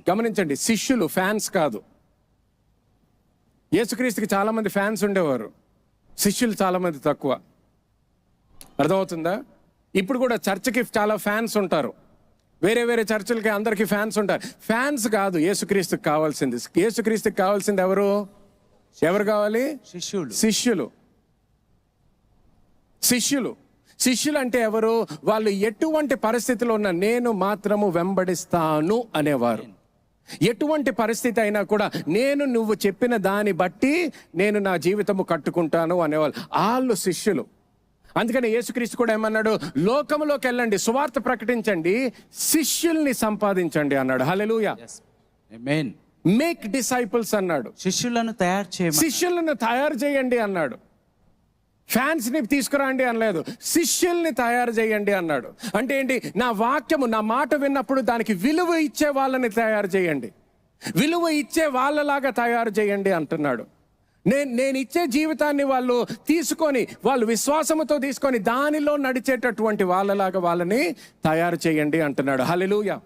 గమనించండి, శిష్యులు ఫ్యాన్స్ కాదు. యేసుక్రీస్తుకి చాలా మంది ఫ్యాన్స్ ఉండేవారు, శిష్యులు చాలా మంది తక్కువ. అర్థమవుతుందా? ఇప్పుడు కూడా చర్చికి చాలా ఫ్యాన్స్ ఉంటారు, వేరే వేరే చర్చిలకి అందరికీ ఫ్యాన్స్ ఉంటారు. ఫ్యాన్స్ కాదు యేసుక్రీస్తుకి కావాల్సింది. యేసుక్రీస్తుకి కావాల్సింది ఎవరు కావాలి? శిష్యులు. శిష్యులు అంటే ఎవరు? వాళ్ళు ఎటువంటి పరిస్థితిలో ఉన్న నేను మాత్రము వెంబడిస్తాను అనేవారు. ఎటువంటి పరిస్థితి అయినా కూడా నువ్వు చెప్పిన దాన్ని బట్టి నేను నా జీవితము కట్టుకుంటాను అనేవాళ్ళు. వాళ్ళు శిష్యులు. అందుకని యేసుక్రీస్తు కూడా ఏమన్నాడు? లోకములోకి వెళ్ళండి, సువార్త ప్రకటించండి, శిష్యుల్ని సంపాదించండి అన్నాడు. హల్లెలూయా. ఆమేన్. మేక్ డిసైపుల్స్ అన్నాడు. శిష్యులను తయారు చేయండి అన్నాడు. ఫ్యాన్స్ ని తీసుకురండి అనలేదు, శిష్యుల్ని తయారు చేయండి అన్నాడు. అంటే ఏంటి? నా వాక్యము, నా మాట విన్నప్పుడు దానికి విలువ ఇచ్చే వాళ్ళని తయారు చేయండి, విలువ ఇచ్చే వాళ్ళలాగా తయారు చేయండి అంటున్నాడు. నేను ఇచ్చే జీవితాన్ని వాళ్ళు తీసుకొని, వాళ్ళు విశ్వాసముతో తీసుకొని దానిలో నడిచేటటువంటి వాళ్ళలాగా వాళ్ళని తయారు చేయండి అంటున్నాడు. హల్లెలూయా.